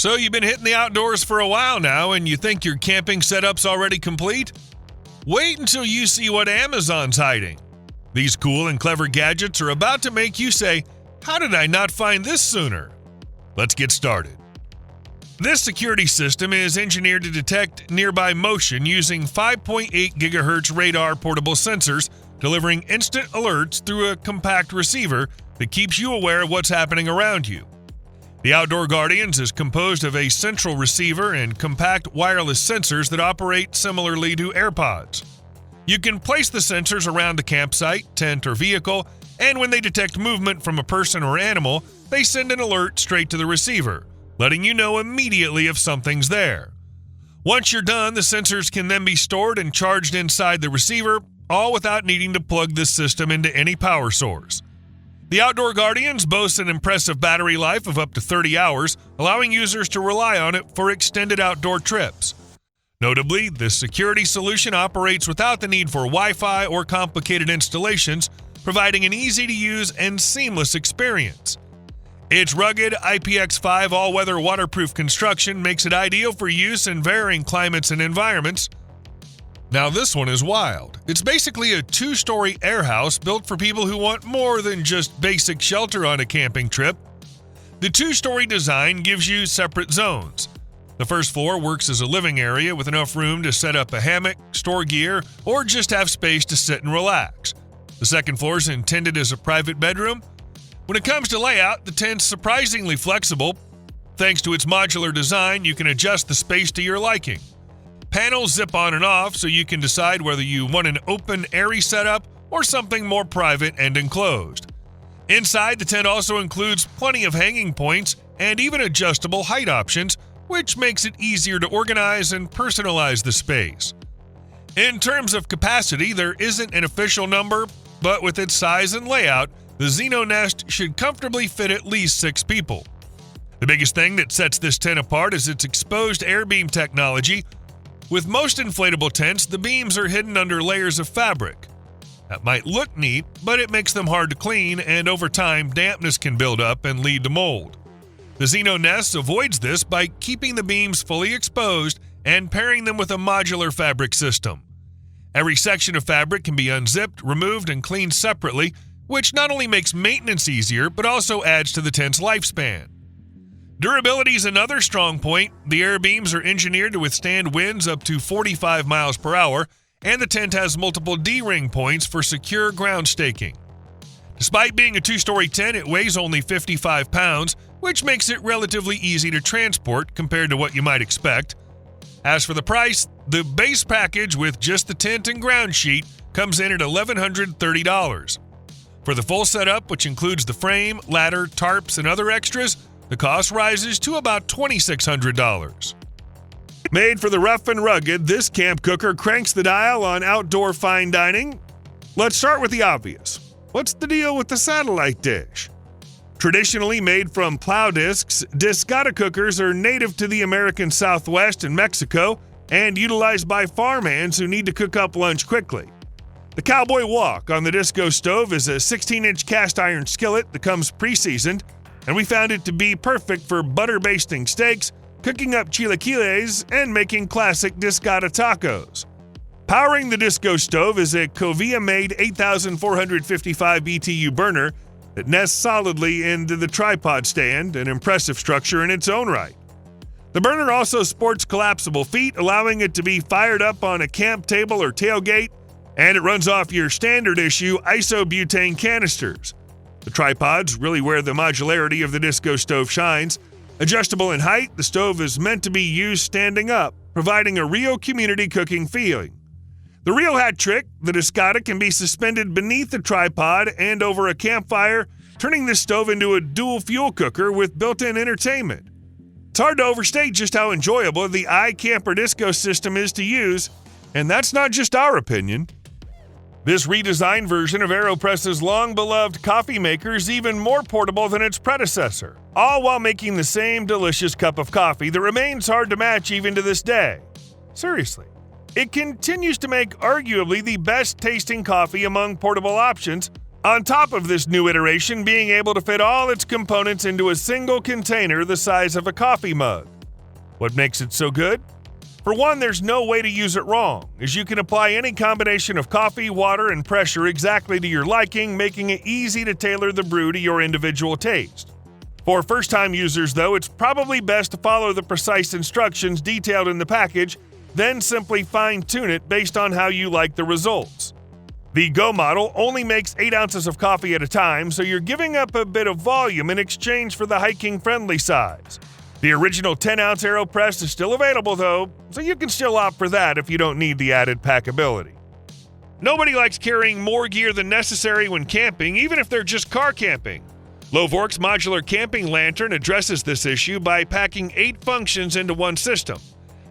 So you've been hitting the outdoors for a while now and you think your camping setup's already complete? Wait until you see what Amazon's hiding. These cool and clever gadgets are about to make you say, "How did I not find this sooner?" Let's get started. This security system is engineered to detect nearby motion using 5.8 GHz radar portable sensors, delivering instant alerts through a compact receiver that keeps you aware of what's happening around you. The Outdoor Guardians is composed of a central receiver and compact wireless sensors that operate similarly to AirPods. You can place the sensors around the campsite, tent, or vehicle, and when they detect movement from a person or animal, they send an alert straight to the receiver, letting you know immediately if something's there. Once you're done, the sensors can then be stored and charged inside the receiver, all without needing to plug this system into any power source. The Outdoor Guardians boasts an impressive battery life of up to 30 hours, allowing users to rely on it for extended outdoor trips. Notably, this security solution operates without the need for Wi-Fi or complicated installations, providing an easy-to-use and seamless experience. Its rugged IPX5 all-weather waterproof construction makes it ideal for use in varying climates and environments. Now this one is wild. It's basically a 2-story air house built for people who want more than just basic shelter on a camping trip. The 2-story design gives you separate zones. The first floor works as a living area with enough room to set up a hammock, store gear, or just have space to sit and relax. The second floor is intended as a private bedroom. When it comes to layout, the tent's surprisingly flexible. Thanks to its modular design, you can adjust the space to your liking. Panels zip on and off so you can decide whether you want an open, airy setup or something more private and enclosed. Inside, the tent also includes plenty of hanging points and even adjustable height options, which makes it easier to organize and personalize the space. In terms of capacity, there isn't an official number, but with its size and layout, the Zeno Nest should comfortably fit at least 6 people. The biggest thing that sets this tent apart is its exposed air beam technology. With most inflatable tents, the beams are hidden under layers of fabric. That might look neat, but it makes them hard to clean, and over time, dampness can build up and lead to mold. The Zeno Nest avoids this by keeping the beams fully exposed and pairing them with a modular fabric system. Every section of fabric can be unzipped, removed, and cleaned separately, which not only makes maintenance easier, but also adds to the tent's lifespan. Durability is another strong point. The air beams are engineered to withstand winds up to 45 miles per hour, and the tent has multiple D-ring points for secure ground staking. Despite being a 2-story tent, it weighs only 55 pounds, which makes it relatively easy to transport compared to what you might expect. As for the price, the base package with just the tent and ground sheet comes in at $1,130. For the full setup, which includes the frame, ladder, tarps, and other extras, the cost rises to about $2,600. Made for the rough and rugged, this camp cooker cranks the dial on outdoor fine dining. Let's start with the obvious. What's the deal with the satellite dish? Traditionally made from plow discs, Discata cookers are native to the American Southwest and Mexico and utilized by farmhands who need to cook up lunch quickly. The Cowboy Walk on the Disco stove is a 16-inch cast iron skillet that comes pre-seasoned, and we found it to be perfect for butter basting steaks, cooking up chilaquiles, and making classic Discata tacos. Powering the Disco stove is a Covia-made 8,455 BTU burner that nests solidly into the tripod stand, an impressive structure in its own right. The burner also sports collapsible feet, allowing it to be fired up on a camp table or tailgate, and it runs off your standard issue isobutane canisters. The tripods really where the modularity of the Disco stove shines. Adjustable in height, the stove is meant to be used standing up, providing a real community cooking feeling. The real hat trick, the Discata can be suspended beneath the tripod and over a campfire, turning this stove into a dual fuel cooker with built-in entertainment. It's hard to overstate just how enjoyable the iCamper Disco system is to use, and that's not just our opinion. This redesigned version of AeroPress's long-beloved coffee maker is even more portable than its predecessor, all while making the same delicious cup of coffee that remains hard to match even to this day. Seriously. It continues to make arguably the best-tasting coffee among portable options, on top of this new iteration being able to fit all its components into a single container the size of a coffee mug. What makes it so good? For one, there's no way to use it wrong, as you can apply any combination of coffee, water, and pressure exactly to your liking, making it easy to tailor the brew to your individual taste. For first-time users, though, it's probably best to follow the precise instructions detailed in the package, then simply fine-tune it based on how you like the results. The Go model only makes 8 ounces of coffee at a time, so you're giving up a bit of volume in exchange for the hiking-friendly size. The original 10-ounce AeroPress is still available, though, so you can still opt for that if you don't need the added packability. Nobody likes carrying more gear than necessary when camping, even if they're just car camping. Lovork's Modular Camping Lantern addresses this issue by packing 8 functions into one system.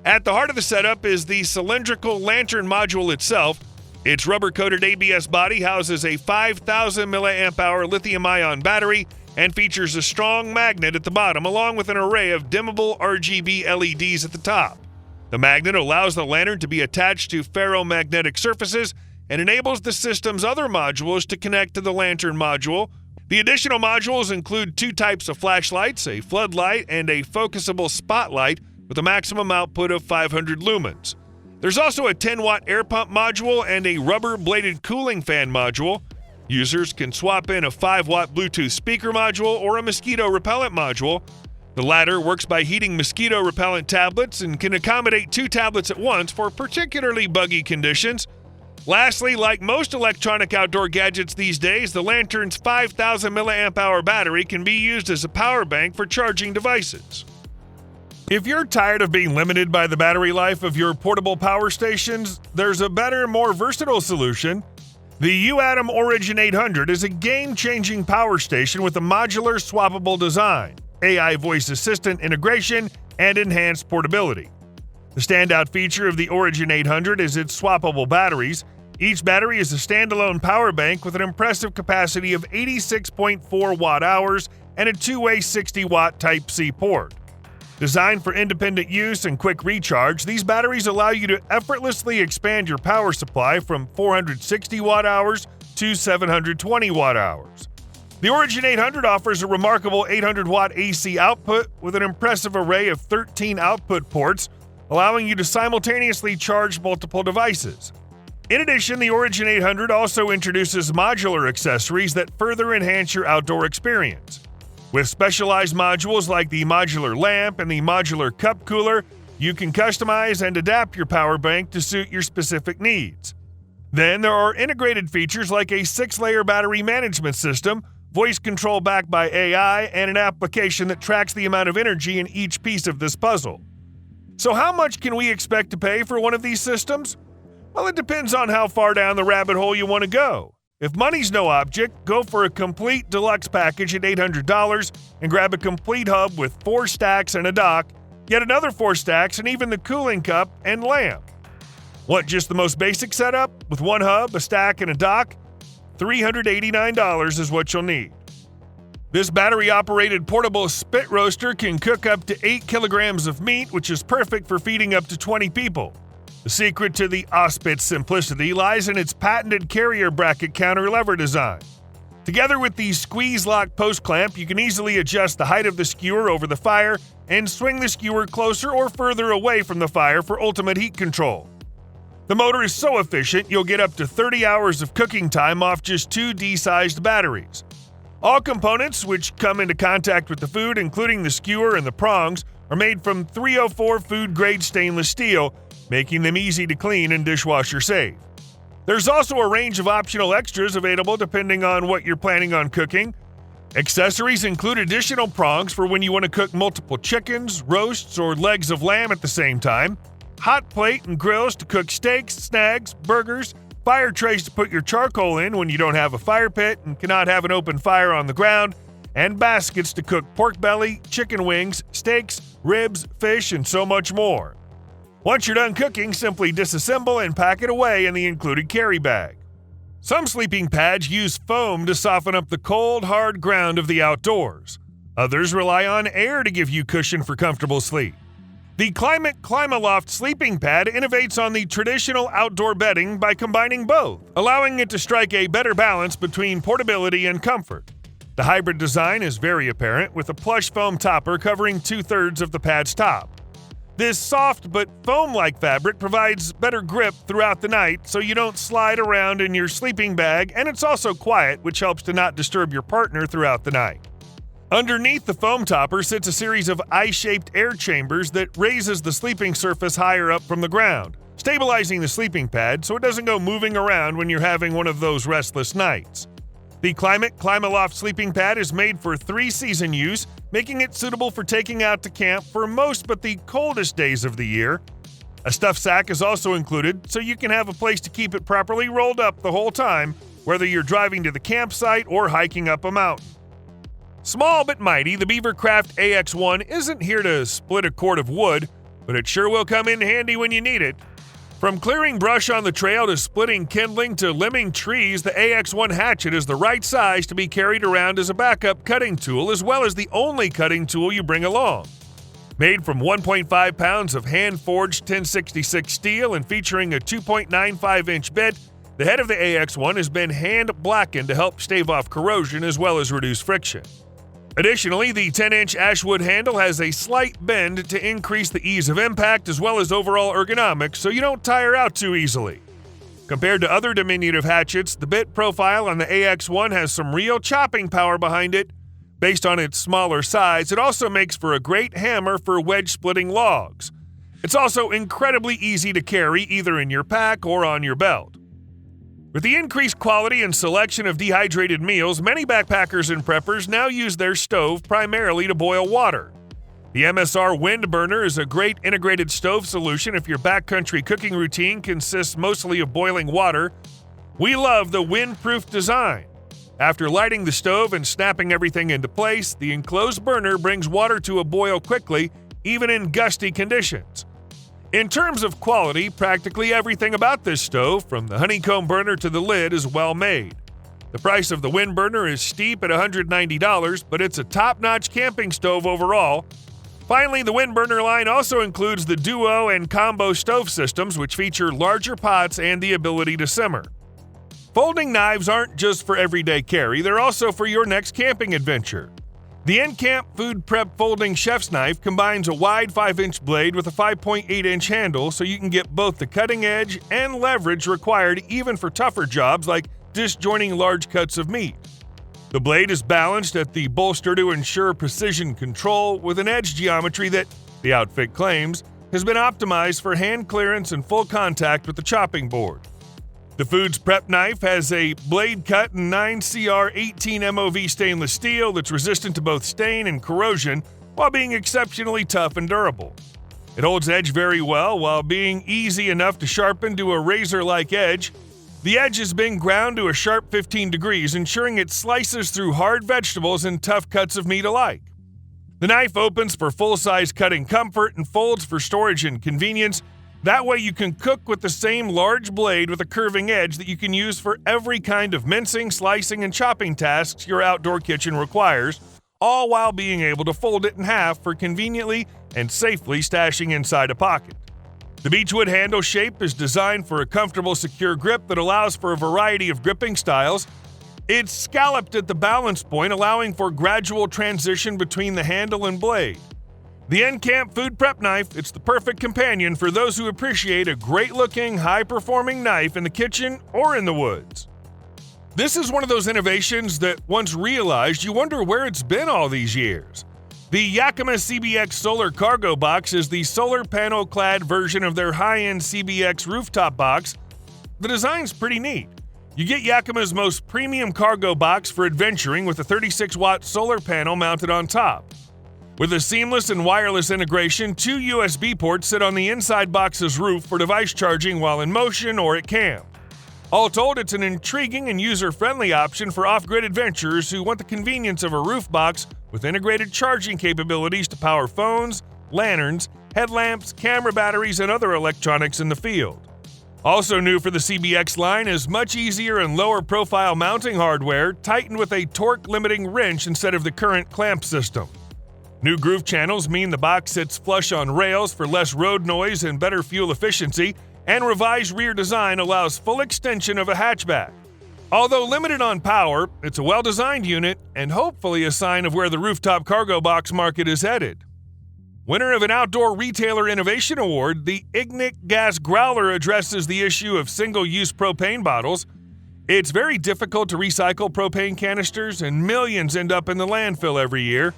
At the heart of the setup is the cylindrical lantern module itself. Its rubber-coated ABS body houses a 5,000 mAh lithium-ion battery and features a strong magnet at the bottom, along with an array of dimmable RGB LEDs at the top. The magnet allows the lantern to be attached to ferromagnetic surfaces and enables the system's other modules to connect to the lantern module. The additional modules include 2 types of flashlights, a floodlight and a focusable spotlight with a maximum output of 500 lumens. There's also a 10-watt air pump module and a rubber-bladed cooling fan module. Users can swap in a 5-watt Bluetooth speaker module or a mosquito repellent module. The latter works by heating mosquito repellent tablets and can accommodate 2 tablets at once for particularly buggy conditions. Lastly, like most electronic outdoor gadgets these days, the lantern's 5,000 mAh battery can be used as a power bank for charging devices. If you're tired of being limited by the battery life of your portable power stations, there's a better, more versatile solution. The UATM Origin 800 is a game-changing power station with a modular, swappable design, AI voice assistant integration, and enhanced portability. The standout feature of the Origin 800 is its swappable batteries. Each battery is a standalone power bank with an impressive capacity of 86.4 watt-hours and a two-way 60-watt Type-C port. Designed for independent use and quick recharge, these batteries allow you to effortlessly expand your power supply from 460 watt-hours to 720 watt-hours. The Origin 800 offers a remarkable 800-watt AC output with an impressive array of 13 output ports, allowing you to simultaneously charge multiple devices. In addition, the Origin 800 also introduces modular accessories that further enhance your outdoor experience. With specialized modules like the modular lamp and the modular cup cooler, you can customize and adapt your power bank to suit your specific needs. Then there are integrated features like a 6-layer battery management system, voice control backed by AI, and an application that tracks the amount of energy in each piece of this puzzle. So how much can we expect to pay for one of these systems? Well, it depends on how far down the rabbit hole you want to go. If money's no object, go for a complete deluxe package at $800 and grab a complete hub with 4 stacks and a dock, yet another 4 stacks and even the cooling cup and lamp. Want just the most basic setup with 1 hub, a stack, and a dock? $389 is what you'll need. This battery-operated portable spit roaster can cook up to 8 kilograms of meat, which is perfect for feeding up to 20 people. The secret to the Ospit's simplicity lies in its patented carrier bracket counter lever design. Together with the squeeze-lock post clamp, you can easily adjust the height of the skewer over the fire and swing the skewer closer or further away from the fire for ultimate heat control. The motor is so efficient, you'll get up to 30 hours of cooking time off just 2 D-sized batteries. All components which come into contact with the food, including the skewer and the prongs, are made from 304 food-grade stainless steel, making them easy to clean and dishwasher safe. There's also a range of optional extras available depending on what you're planning on cooking. Accessories include additional prongs for when you want to cook multiple chickens, roasts, or legs of lamb at the same time, hot plate and grills to cook steaks, snags, burgers, fire trays to put your charcoal in when you don't have a fire pit and cannot have an open fire on the ground, and baskets to cook pork belly, chicken wings, steaks, ribs, fish, and so much more. Once you're done cooking, simply disassemble and pack it away in the included carry bag. Some sleeping pads use foam to soften up the cold, hard ground of the outdoors. Others rely on air to give you cushion for comfortable sleep. The Climate Climaloft sleeping pad innovates on the traditional outdoor bedding by combining both, allowing it to strike a better balance between portability and comfort. The hybrid design is very apparent, with a plush foam topper covering 2/3 of the pad's top. This soft but foam-like fabric provides better grip throughout the night so you don't slide around in your sleeping bag, and it's also quiet, which helps to not disturb your partner throughout the night. Underneath the foam topper sits a series of eye-shaped air chambers that raises the sleeping surface higher up from the ground, stabilizing the sleeping pad so it doesn't go moving around when you're having one of those restless nights. The Climaloft sleeping pad is made for 3-season use, making it suitable for taking out to camp for most but the coldest days of the year. A stuffed sack is also included, so you can have a place to keep it properly rolled up the whole time, whether you're driving to the campsite or hiking up a mountain. Small but mighty, the Beavercraft AX1 isn't here to split a cord of wood, but it sure will come in handy when you need it. From clearing brush on the trail to splitting kindling to limbing trees, the AX1 hatchet is the right size to be carried around as a backup cutting tool, as well as the only cutting tool you bring along. Made from 1.5 pounds of hand-forged 1066 steel and featuring a 2.95-inch bit, the head of the AX1 has been hand-blackened to help stave off corrosion as well as reduce friction. Additionally, the 10-inch Ashwood handle has a slight bend to increase the ease of impact as well as overall ergonomics so you don't tire out too easily. Compared to other diminutive hatchets, the bit profile on the AX1 has some real chopping power behind it. Based on its smaller size, it also makes for a great hammer for wedge-splitting logs. It's also incredibly easy to carry either in your pack or on your belt. With the increased quality and selection of dehydrated meals, many backpackers and preppers now use their stove primarily to boil water. The MSR Wind Burner is a great integrated stove solution if your backcountry cooking routine consists mostly of boiling water. We love the windproof design. After lighting the stove and snapping everything into place, the enclosed burner brings water to a boil quickly, even in gusty conditions. In terms of quality, practically everything about this stove, from the honeycomb burner to the lid, is well made. The price of the wind burner is steep at $190, but it's a top-notch camping stove overall. Finally, the wind burner line also includes the duo and combo stove systems, which feature larger pots and the ability to simmer. Folding knives aren't just for everyday carry, they're also for your next camping adventure. The Encamp Food Prep Folding Chef's Knife combines a wide 5-inch blade with a 5.8-inch handle so you can get both the cutting edge and leverage required even for tougher jobs like disjointing large cuts of meat. The blade is balanced at the bolster to ensure precision control with an edge geometry that, the outfit claims, has been optimized for hand clearance and full contact with the chopping board. The Foods Prep Knife has a blade cut in 9CR18 MOV stainless steel that's resistant to both stain and corrosion while being exceptionally tough and durable. It holds edge very well while being easy enough to sharpen to a razor-like edge. The edge has been ground to a sharp 15 degrees, ensuring it slices through hard vegetables and tough cuts of meat alike. The knife opens for full-size cutting comfort and folds for storage and convenience. That way you can cook with the same large blade with a curving edge that you can use for every kind of mincing, slicing, and chopping tasks your outdoor kitchen requires, all while being able to fold it in half for conveniently and safely stashing inside a pocket. The beechwood handle shape is designed for a comfortable, secure grip that allows for a variety of gripping styles. It's scalloped at the balance point, allowing for gradual transition between the handle and blade. The Encamp Food Prep Knife, it's the perfect companion for those who appreciate a great-looking, high-performing knife in the kitchen or in the woods. This is one of those innovations that, once realized, you wonder where it's been all these years. The Yakima CBX Solar Cargo Box is the solar panel-clad version of their high-end CBX rooftop box. The design's pretty neat. You get Yakima's most premium cargo box for adventuring with a 36-watt solar panel mounted on top. With a seamless and wireless integration, 2 USB ports sit on the inside box's roof for device charging while in motion or at camp. All told, it's an intriguing and user-friendly option for off-grid adventurers who want the convenience of a roof box with integrated charging capabilities to power phones, lanterns, headlamps, camera batteries, and other electronics in the field. Also new for the CBX line is much easier and lower-profile mounting hardware, tightened with a torque-limiting wrench instead of the current clamp system. New groove channels mean the box sits flush on rails for less road noise and better fuel efficiency, and revised rear design allows full extension of a hatchback. Although limited on power, it's a well-designed unit and hopefully a sign of where the rooftop cargo box market is headed. Winner of an Outdoor Retailer Innovation Award, the Ignic Gas Growler addresses the issue of single-use propane bottles. It's very difficult to recycle propane canisters, and millions end up in the landfill every year.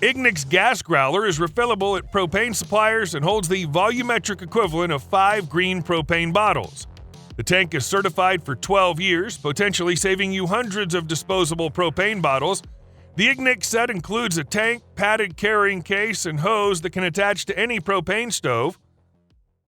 Ignic's Gas Growler is refillable at propane suppliers and holds the volumetric equivalent of 5 green propane bottles. The tank is certified for 12 years, potentially saving you hundreds of disposable propane bottles. The Ignic set includes a tank, padded carrying case, and hose that can attach to any propane stove.